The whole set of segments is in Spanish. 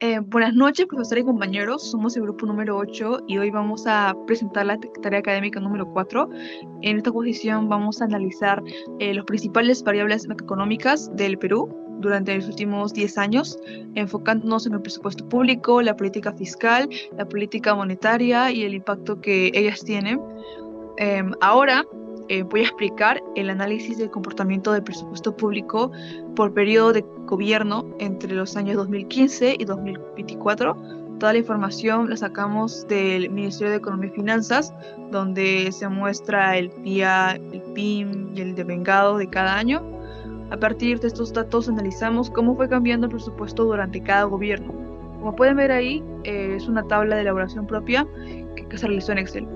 Buenas noches, profesora y compañeros. Somos el grupo número 8 y hoy vamos a presentar la tarea académica número 4. En esta posición vamos a analizar las principales variables macroeconómicas del Perú durante los últimos 10 años, enfocándonos en el presupuesto público, la política fiscal, la política monetaria y el impacto que ellas tienen. Ahora voy a explicar el análisis del comportamiento del presupuesto público por periodo de gobierno entre los años 2015 y 2024. Toda la información la sacamos del Ministerio de Economía y Finanzas, donde se muestra el PIA, el PIM y el devengado de cada año. A partir de estos datos analizamos cómo fue cambiando el presupuesto durante cada gobierno. Como pueden ver ahí, es una tabla de elaboración propia que se realizó en Excel.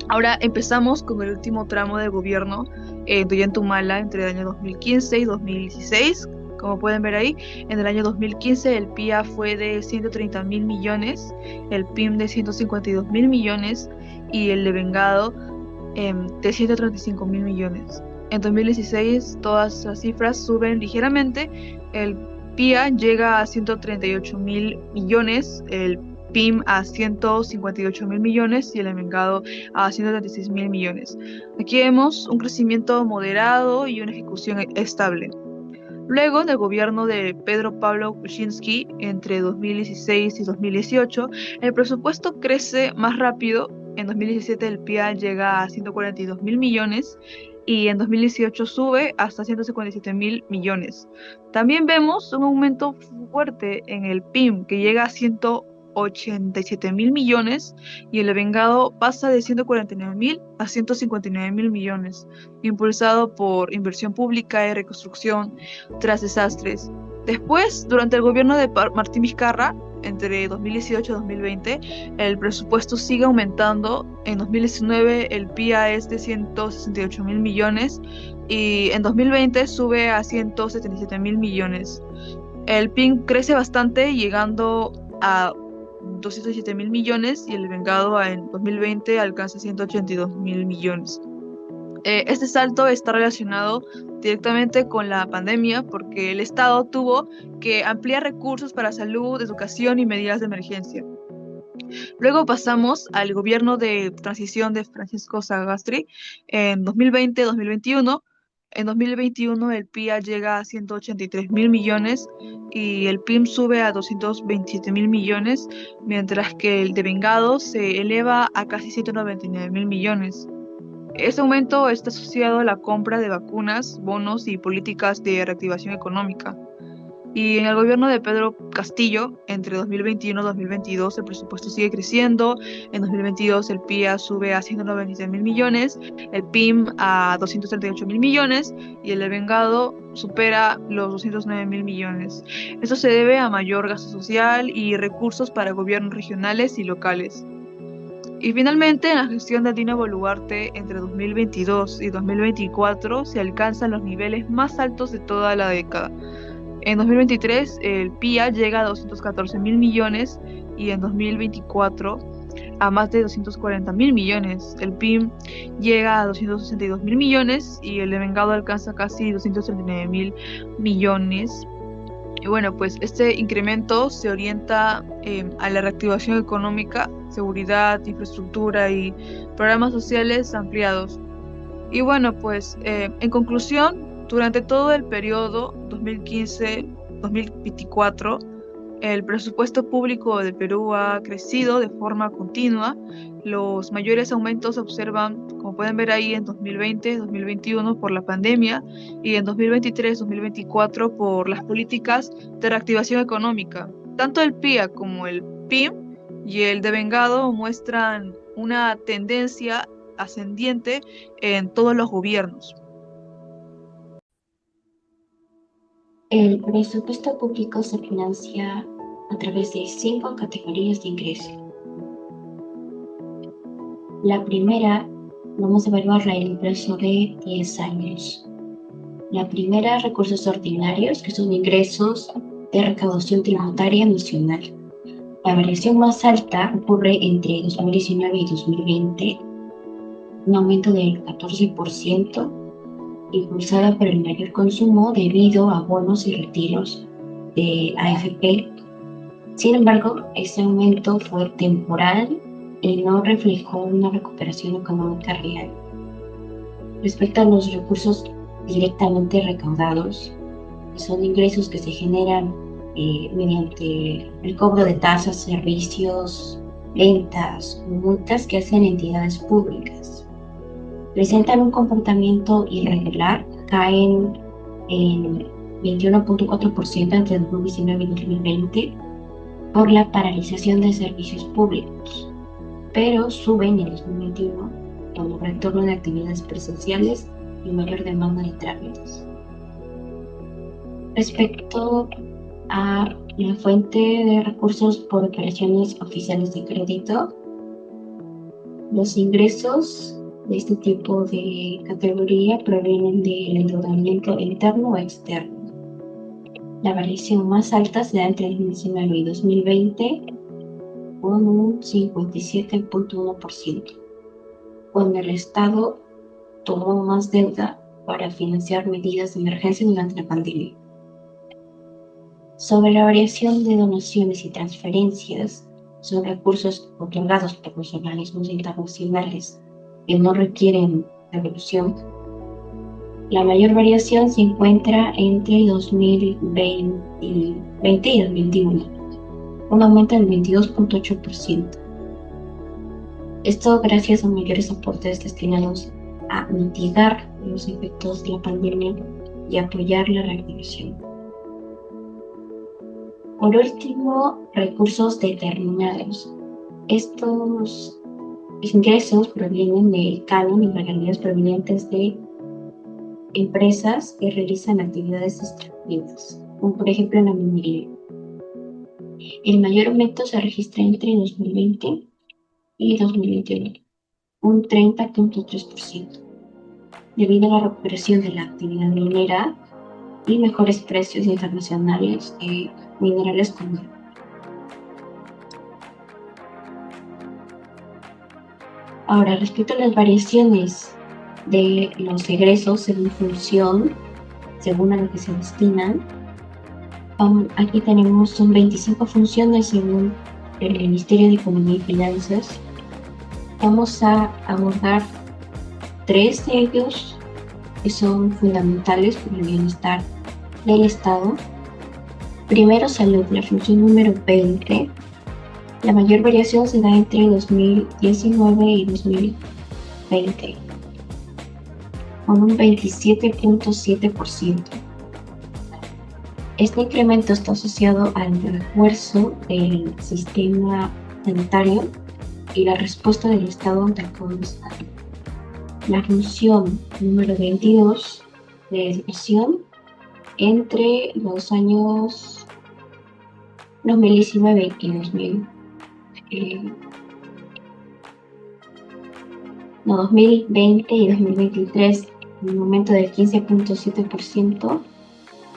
Ahora empezamos con el último tramo de gobierno de Ollantumala entre el año 2015 y 2016. Como pueden ver ahí, en el año 2015 el PIA fue de 130.000 millones, el PIM de 152.000 millones y el devengado de 135.000 millones. En 2016 todas las cifras suben ligeramente, el PIA llega a 138.000 millones, el PIM a 158.000 millones y el devengado a 136.000 millones. Aquí vemos un crecimiento moderado y una ejecución estable. Luego del gobierno de Pedro Pablo Kuczynski entre 2016 y 2018, el presupuesto crece más rápido. En 2017 el PIA llega a 142.000 millones y en 2018 sube hasta 157.000 millones. También vemos un aumento fuerte en el PIM que llega a 187.000 millones y el vengado pasa de 149.000 a 159.000 millones, impulsado por inversión pública y reconstrucción tras desastres. Después, durante el gobierno de Martín Vizcarra, entre 2018 y 2020, el presupuesto sigue aumentando. En 2019 el PIA es de 168.000 millones y en 2020 sube a 177.000 millones. El PIN crece bastante, llegando a 207.000 millones y el vengado en 2020 alcanza 182.000 millones. Este salto está relacionado directamente con la pandemia porque el Estado tuvo que ampliar recursos para salud, educación y medidas de emergencia. Luego pasamos al gobierno de transición de Francisco Sagasti en 2020-2021. En 2021 el PIA llega a 183.000 millones y el PIM sube a 227.000 millones, mientras que el devengado se eleva a casi 199.000 millones. Este aumento está asociado a la compra de vacunas, bonos y políticas de reactivación económica. Y en el gobierno de Pedro Castillo, entre 2021 y 2022, el presupuesto sigue creciendo. En 2022 el PIA sube a 193.000 millones, el PIM a 238.000 millones y el devengado supera los 209.000 millones. Esto se debe a mayor gasto social y recursos para gobiernos regionales y locales. Y finalmente, en la gestión de Dina Boluarte entre 2022 y 2024 se alcanzan los niveles más altos de toda la década. En 2023 el PIA llega a 214.000 millones y en 2024 a más de 240.000 millones. El PIM llega a 262.000 millones y el devengado alcanza casi 239.000 millones. Y bueno, pues este incremento se orienta a la reactivación económica, seguridad, infraestructura y programas sociales ampliados. Y bueno, pues en conclusión, durante todo el periodo 2015-2024, el presupuesto público del Perú ha crecido de forma continua. Los mayores aumentos se observan, como pueden ver ahí, en 2020-2021 por la pandemia y en 2023-2024 por las políticas de reactivación económica. Tanto el PIA como el PIM y el devengado muestran una tendencia ascendiente en todos los gobiernos. El presupuesto público se financia a través de 5 categorías de ingreso. La primera, vamos a evaluarla en un plazo de 10 años. La primera, recursos ordinarios, que son ingresos de recaudación tributaria nacional. La variación más alta ocurre entre 2019 y 2020, un aumento del 14%, impulsada por el mayor consumo debido a bonos y retiros de AFP Sin embargo, este aumento fue temporal y no reflejó una recuperación económica real. Respecto a los recursos directamente recaudados, que son ingresos que se generan mediante el cobro de tasas, servicios, rentas o multas que hacen entidades públicas, presentan un comportamiento irregular, caen en 21.4% entre 2019 y 2020 por la paralización de servicios públicos, pero suben en 2021 con el retorno de actividades presenciales y mayor demanda de trámites. Respecto a la fuente de recursos por operaciones oficiales de crédito, los ingresos de este tipo de categoría provienen del endeudamiento interno o externo. La variación más alta se da entre 2019 y 2020 con un 57.1%, cuando el Estado tomó más deuda para financiar medidas de emergencia durante la pandemia. Sobre la variación de donaciones y transferencias, son recursos otorgados por los organismos internacionales que no requieren devolución. La mayor variación se encuentra entre 2020 y 2021, un aumento del 22.8%. Esto gracias a mayores aportes destinados a mitigar los efectos de la pandemia y apoyar la reactivación. Por último, recursos determinados. Estos ingresos provienen del canon y regalías provenientes de empresas que realizan actividades extractivas, como por ejemplo la minería. El mayor aumento se registra entre 2020 y 2021, un 30.3%, debido a la recuperación de la actividad minera y mejores precios internacionales de minerales como el. Ahora, respecto a las variaciones de los egresos según función, según a lo que se destinan, aquí tenemos, son 25 funciones según el Ministerio de Economía y Finanzas. Vamos a abordar 3 de ellos que son fundamentales para el bienestar del Estado. Primero, salud, la función número 20. La mayor variación se da entre 2019 y 2020, con un 27.7%. Este incremento está asociado al refuerzo del sistema sanitario y la respuesta del Estado ante el COVID. La función número 22 de educación, entre los años 2019 y 2020 y 2023, un aumento del 15.7%,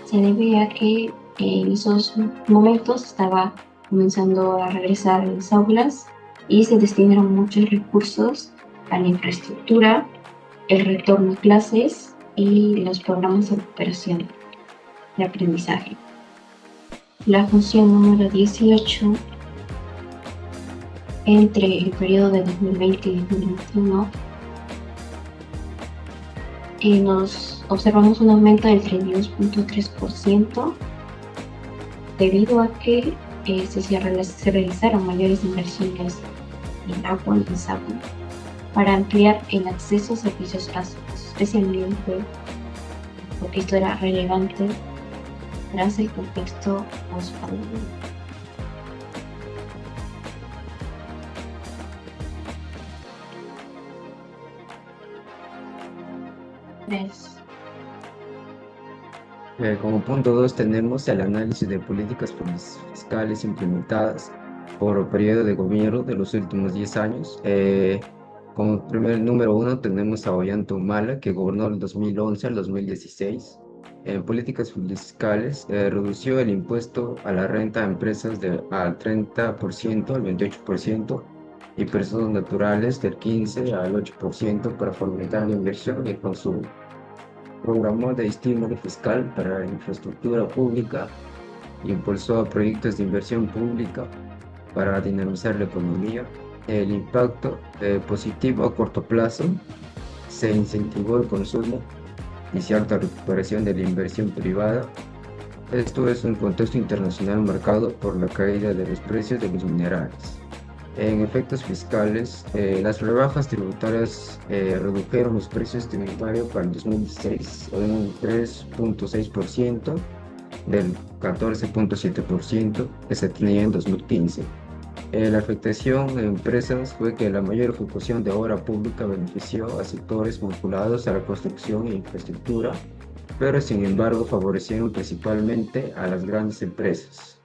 se debe a que en esos momentos estaba comenzando a regresar a las aulas y se destinaron muchos recursos a la infraestructura, el retorno a clases y los programas de recuperación de aprendizaje. La función número 18, entre el periodo de 2020 y 2021, nos observamos un aumento del 32.3% debido a que se realizaron mayores inversiones en agua y desagüe para ampliar el acceso a servicios básicos, especialmente porque esto era relevante tras el contexto post-pandemia. Como punto 2 tenemos el análisis de políticas fiscales implementadas por el periodo de gobierno de los últimos 10 años. Como primer número 1 tenemos a Ollanta Humala, que gobernó del 2011 al 2016. En políticas fiscales, redució el impuesto a la renta a empresas al 30%, al 28%, y personas naturales del 15 al 8% para fomentar la inversión y el consumo. Programó de estímulo fiscal para la infraestructura pública impulsó proyectos de inversión pública para dinamizar la economía. El impacto positivo a corto plazo: se incentivó el consumo y cierta recuperación de la inversión privada. Esto es un contexto internacional marcado por la caída de los precios de los minerales. En efectos fiscales, las rebajas tributarias redujeron los precios tributarios para el 2016 en un 3,6% del 14,7% que se tenía en 2015. La afectación en empresas fue que la mayor ejecución de obra pública benefició a sectores vinculados a la construcción e infraestructura, pero sin embargo favorecieron principalmente a las grandes empresas.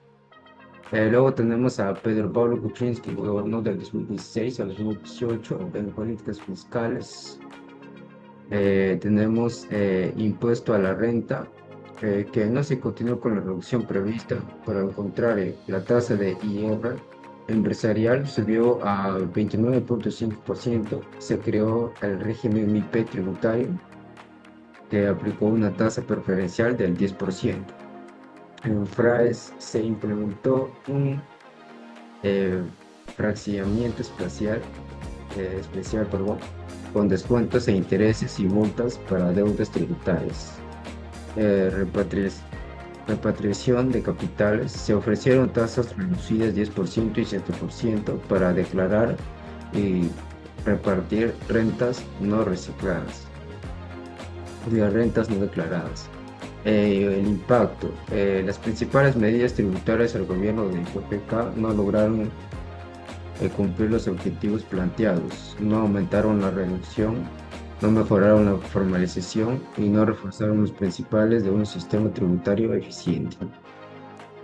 Luego tenemos a Pedro Pablo Kuczynski, que gobernó del 2016 al 2018 en políticas fiscales. Tenemos impuesto a la renta, que no se continuó con la reducción prevista. Por el contrario, la tasa de IR empresarial subió al 29,5%. Se creó el régimen MIPE tributario, que aplicó una tasa preferencial del 10%. En FRAES se implementó un fraccionamiento especial, con descuentos e intereses y multas para deudas tributarias. Repatriación de capitales: se ofrecieron tasas reducidas 10% y 7% para declarar y repartir rentas no recicladas, de rentas no declaradas. El impacto: las principales medidas tributarias del gobierno de JK no lograron cumplir los objetivos planteados, no aumentaron la reducción, no mejoraron la formalización y no reforzaron los principales de un sistema tributario eficiente.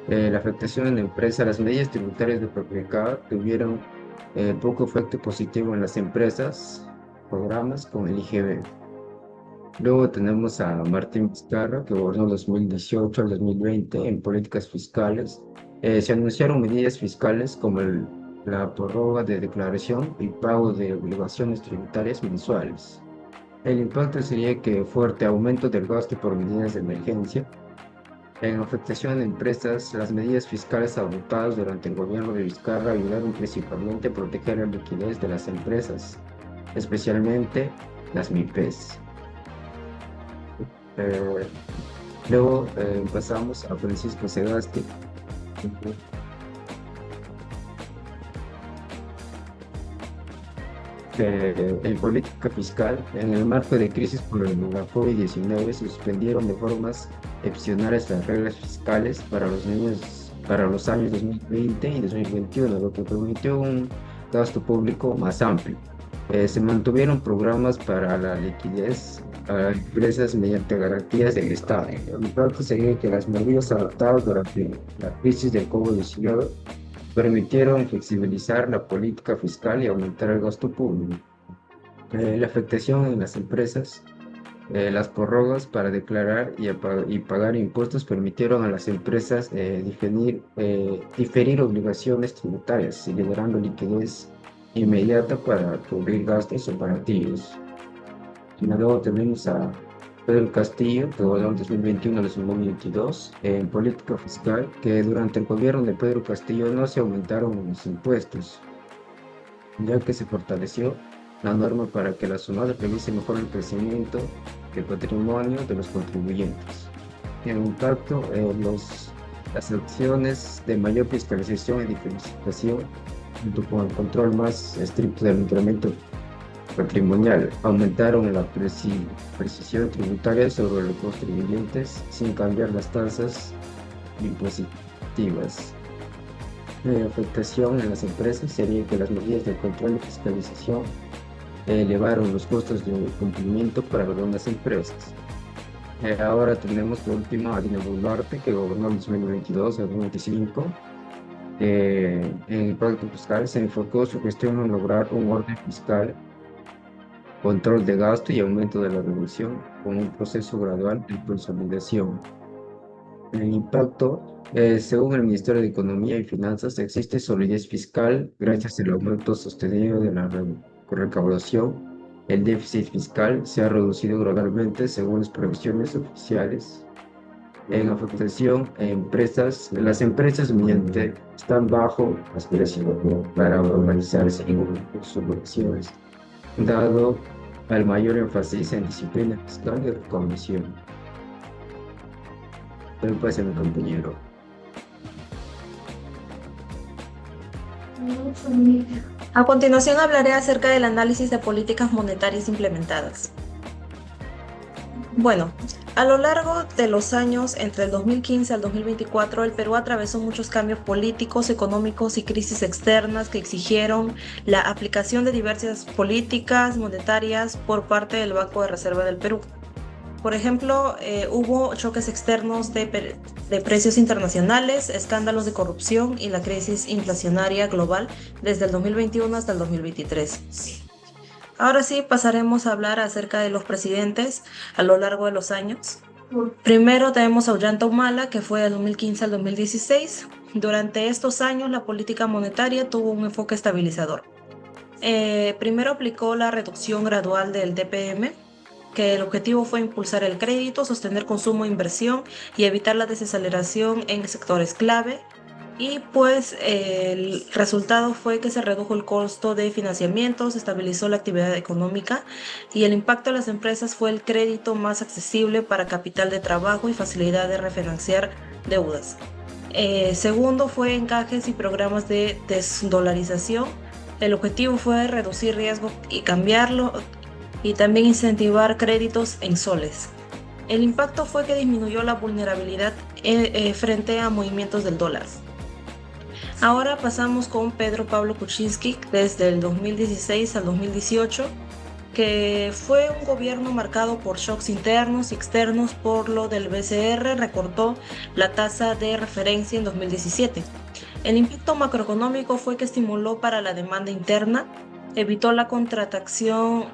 La afectación en la empresa: las medidas tributarias de JK tuvieron poco efecto positivo en las empresas, programas con el IGB. Luego tenemos a Martín Vizcarra, que gobernó 2018 al 2020 en políticas fiscales. Se anunciaron medidas fiscales como la prórroga de declaración y pago de obligaciones tributarias mensuales. El impacto sería que fuerte aumento del gasto por medidas de emergencia. En afectación de empresas: las medidas fiscales adoptadas durante el gobierno de Vizcarra ayudaron principalmente a proteger la liquidez de las empresas, especialmente las MIPES. Luego pasamos a Francisco Sagasti. En política fiscal, en el marco de crisis por la COVID-19, se suspendieron de formas excepcionales las reglas fiscales para los años 2020 y 2021, lo que permitió un gasto público más amplio. Se mantuvieron programas para la liquidez a empresas mediante garantías del Estado. El impacto sería que las medidas adoptadas durante la crisis del COVID-19 permitieron flexibilizar la política fiscal y aumentar el gasto público. La afectación en las empresas: las prórrogas para declarar y pagar impuestos permitieron a las empresas diferir obligaciones tributarias, generando liquidez inmediata para cubrir gastos operativos. Y luego tenemos a Pedro Castillo, que gobernó en 2021 a 2022 en política fiscal, que durante el gobierno de Pedro Castillo no se aumentaron los impuestos, ya que se fortaleció la norma para que la SUNAT revise mejor el crecimiento del patrimonio de los contribuyentes. El impacto: las acciones de mayor fiscalización y diferenciación, junto con el control más estricto del incremento patrimonial, aumentaron la precisión tributaria sobre los contribuyentes sin cambiar las tasas impositivas. La afectación en las empresas sería que las medidas de control y fiscalización elevaron los costos de cumplimiento para algunas empresas. Ahora tenemos por último a Dina Boluarte, que gobernó en 2022 a 2025. En el pacto fiscal se enfocó su gestión en lograr un orden fiscal, control de gasto y aumento de la reducción, con un proceso gradual de consolidación. El impacto: según el Ministerio de Economía y Finanzas, existe solidez fiscal gracias al aumento sostenido de la recaudación. El déficit fiscal se ha reducido gradualmente según las previsiones oficiales. en afectación a empresas, las empresas mediante están bajo aspiración para organizarse en subvenciones, dado al mayor énfasis en disciplina fiscal y recaudación. Me pasa mi compañero. A continuación hablaré acerca del análisis de políticas monetarias implementadas. Bueno, a lo largo de los años entre el 2015 al 2024, el Perú atravesó muchos cambios políticos, económicos y crisis externas que exigieron la aplicación de diversas políticas monetarias por parte del Banco de Reserva del Perú. Por ejemplo, hubo choques externos de precios internacionales, escándalos de corrupción y la crisis inflacionaria global desde el 2021 hasta el 2023. Ahora sí, pasaremos a hablar acerca de los presidentes a lo largo de los años. Primero tenemos a Ollanta Humala, que fue del 2015 al 2016. Durante estos años, la política monetaria tuvo un enfoque estabilizador. Primero aplicó la reducción gradual del TPM, que el objetivo fue impulsar el crédito, sostener consumo e inversión y evitar la desaceleración en sectores clave. Y pues el resultado fue que se redujo el costo de financiamiento, se estabilizó la actividad económica y el impacto de las empresas fue el crédito más accesible para capital de trabajo y facilidad de refinanciar deudas. Segundo fue encajes y programas de desdolarización. El objetivo fue reducir riesgo y cambiarlo y también incentivar créditos en soles. El impacto fue que disminuyó la vulnerabilidad frente a movimientos del dólar. Ahora pasamos con Pedro Pablo Kuczynski desde el 2016 al 2018, que fue un gobierno marcado por shocks internos y externos. Por lo del BCR recortó la tasa de referencia en 2017. El impacto macroeconómico fue que estimuló para la demanda interna, evitó la contracción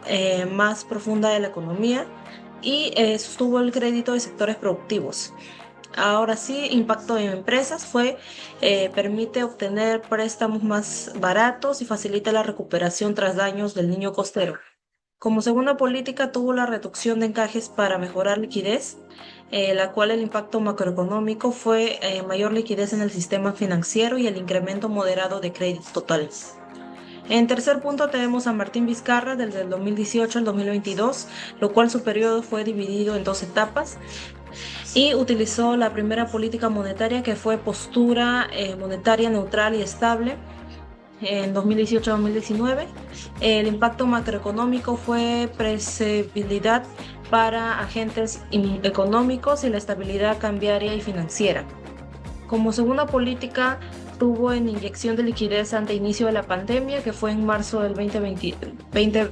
más profunda de la economía y sostuvo el crédito de sectores productivos. Ahora sí, impacto en empresas permite obtener préstamos más baratos y facilita la recuperación tras daños del niño costero. Como segunda política tuvo la reducción de encajes para mejorar liquidez, la cual el impacto macroeconómico fue mayor liquidez en el sistema financiero y el incremento moderado de créditos totales. En tercer punto tenemos a Martín Vizcarra desde el 2018 al 2022, lo cual su periodo fue dividido en 2 etapas y utilizó la primera política monetaria, que fue postura monetaria neutral y estable en 2018-2019. El impacto macroeconómico fue previsibilidad para agentes económicos y la estabilidad cambiaria y financiera. Como segunda política tuvo en inyección de liquidez ante inicio de la pandemia, que fue en marzo del 2020.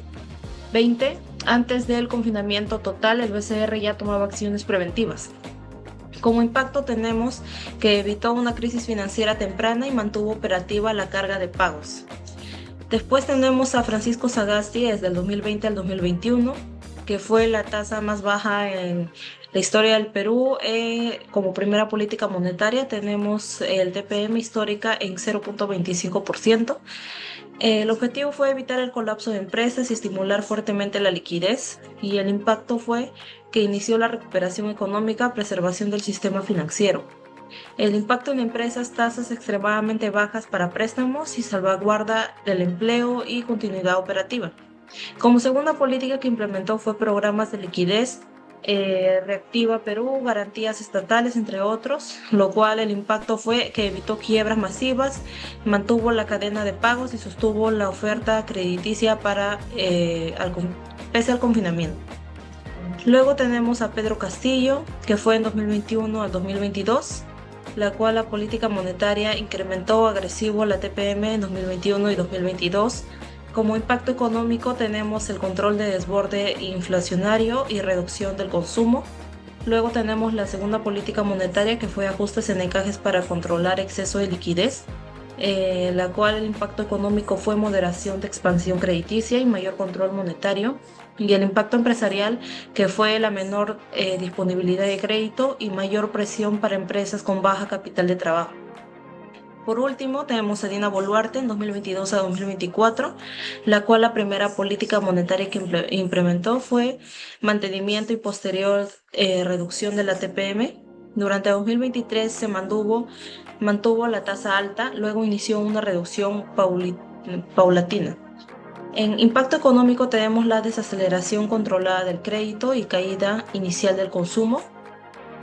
Antes del confinamiento total, el BCR ya tomaba acciones preventivas. Como impacto tenemos que evitó una crisis financiera temprana y mantuvo operativa la carga de pagos. Después tenemos a Francisco Sagasti desde el 2020 al 2021, que fue la tasa más baja en la historia del Perú. Como primera política monetaria tenemos el TPM histórica en 0.25%. El objetivo fue evitar el colapso de empresas y estimular fuertemente la liquidez, y el impacto fue que inició la recuperación económica, preservación del sistema financiero. El impacto en empresas, tasas extremadamente bajas para préstamos y salvaguarda del empleo y continuidad operativa. Como segunda política que implementó fue programas de liquidez, Reactiva Perú, garantías estatales, entre otros, lo cual el impacto fue que evitó quiebras masivas, mantuvo la cadena de pagos y sostuvo la oferta crediticia pese al confinamiento. Luego tenemos a Pedro Castillo, que fue en 2021 al 2022, la cual la política monetaria incrementó agresivo la TPM en 2021 y 2022. Como impacto económico tenemos el control de desborde inflacionario y reducción del consumo. Luego tenemos la segunda política monetaria, que fue ajustes en encajes para controlar exceso de liquidez, la cual el impacto económico fue moderación de expansión crediticia y mayor control monetario. Y el impacto empresarial, que fue la menor disponibilidad de crédito y mayor presión para empresas con baja capital de trabajo. Por último, tenemos a Dina Boluarte en 2022 a 2024, la cual la primera política monetaria que implementó fue mantenimiento y posterior reducción de la TPM. Durante 2023 se mantuvo la tasa alta, luego inició una reducción paulatina. En impacto económico tenemos la desaceleración controlada del crédito y caída inicial del consumo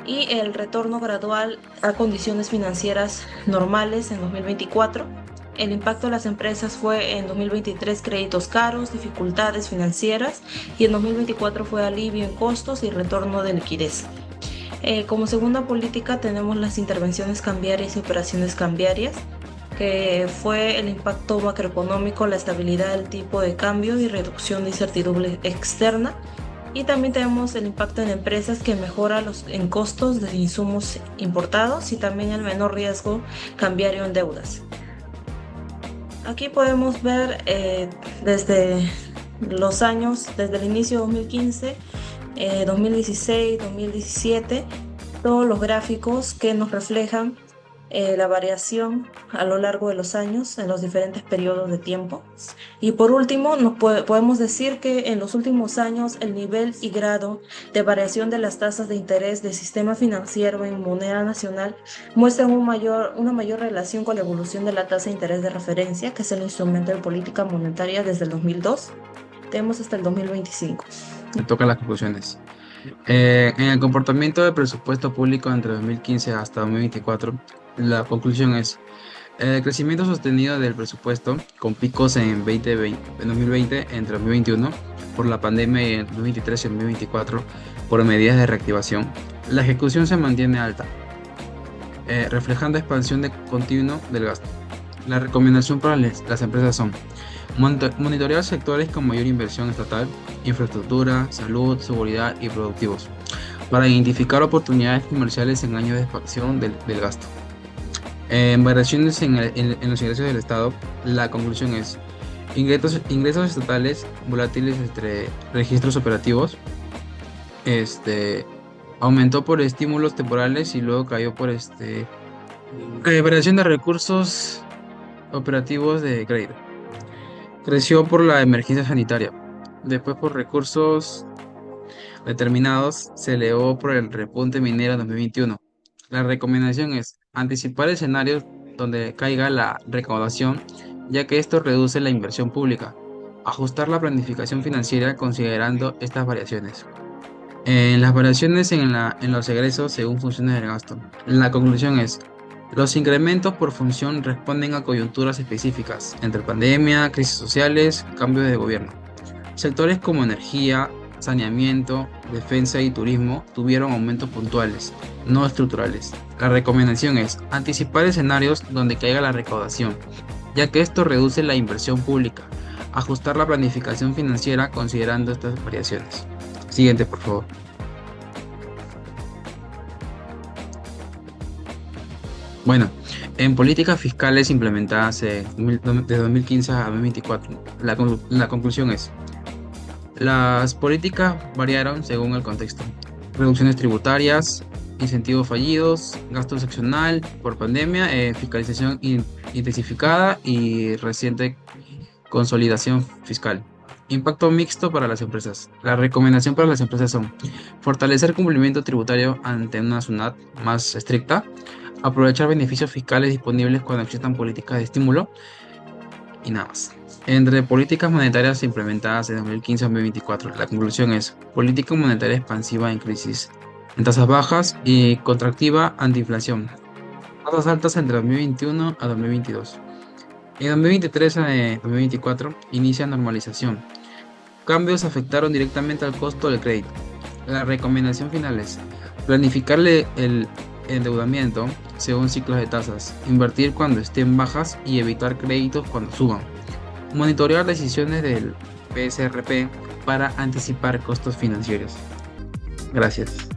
y el retorno gradual a condiciones financieras normales en 2024. El impacto de las empresas fue en 2023 créditos caros, dificultades financieras y en 2024 fue alivio en costos y retorno de liquidez. Como segunda política tenemos las intervenciones cambiarias y operaciones cambiarias, que fue el impacto macroeconómico, la estabilidad del tipo de cambio y reducción de incertidumbre externa. Y también tenemos el impacto en empresas que mejora en costos de insumos importados y también el menor riesgo cambiario en deudas. Aquí podemos ver desde los años, desde el inicio de 2015, 2016, 2017, todos los gráficos que nos reflejan la variación a lo largo de los años en los diferentes periodos de tiempo. Y por último, podemos decir que en los últimos años el nivel y grado de variación de las tasas de interés del sistema financiero en moneda nacional muestran una mayor relación con la evolución de la tasa de interés de referencia, que es el instrumento de política monetaria desde el 2002. Tenemos hasta el 2025. Me tocan las conclusiones. En el comportamiento del presupuesto público entre 2015 hasta 2024, la conclusión es el crecimiento sostenido del presupuesto con picos en 2020 entre 2021 por la pandemia y en 2023 y 2024 por medidas de reactivación. La ejecución se mantiene alta, reflejando expansión continua del gasto. La recomendación para las empresas son monitorear sectores con mayor inversión estatal, infraestructura, salud, seguridad y productivos, para identificar oportunidades comerciales en años de expansión del gasto. En variaciones en los ingresos del Estado, la conclusión es ingresos estatales volátiles entre registros operativos, aumentó por estímulos temporales y luego cayó por variación de recursos operativos de crédito. Creció por la emergencia sanitaria, después por recursos determinados se elevó por el repunte minero en 2021. La recomendación es anticipar escenarios donde caiga la recaudación, ya que esto reduce la inversión pública. Ajustar la planificación financiera considerando estas variaciones. Las variaciones en los egresos según funciones del gasto. La conclusión es los incrementos por función responden a coyunturas específicas, entre pandemia, crisis sociales, cambios de gobierno. Sectores como energía, saneamiento, defensa y turismo tuvieron aumentos puntuales, no estructurales. La recomendación es anticipar escenarios donde caiga la recaudación, ya que esto reduce la inversión pública. Ajustar la planificación financiera considerando estas variaciones. Siguiente, por favor. Bueno, en políticas fiscales implementadas de 2015 a 2024, la conclusión es las políticas variaron según el contexto. Reducciones tributarias, incentivos fallidos, gasto excepcional por pandemia, fiscalización intensificada y reciente consolidación fiscal. Impacto mixto para las empresas. La recomendación para las empresas son fortalecer cumplimiento tributario ante una SUNAT más estricta, aprovechar beneficios fiscales disponibles cuando existan políticas de estímulo y nada más. Entre políticas monetarias implementadas en 2015 a 2024, la conclusión es política monetaria expansiva en crisis, en tasas bajas y contractiva antiinflación, tasas altas entre 2021 a 2022. En 2023 a 2024 inicia normalización. Cambios afectaron directamente al costo del crédito. La recomendación final es planificarle el endeudamiento según ciclos de tasas, invertir cuando estén bajas y evitar créditos cuando suban. Monitorear decisiones del PSRP para anticipar costos financieros. Gracias.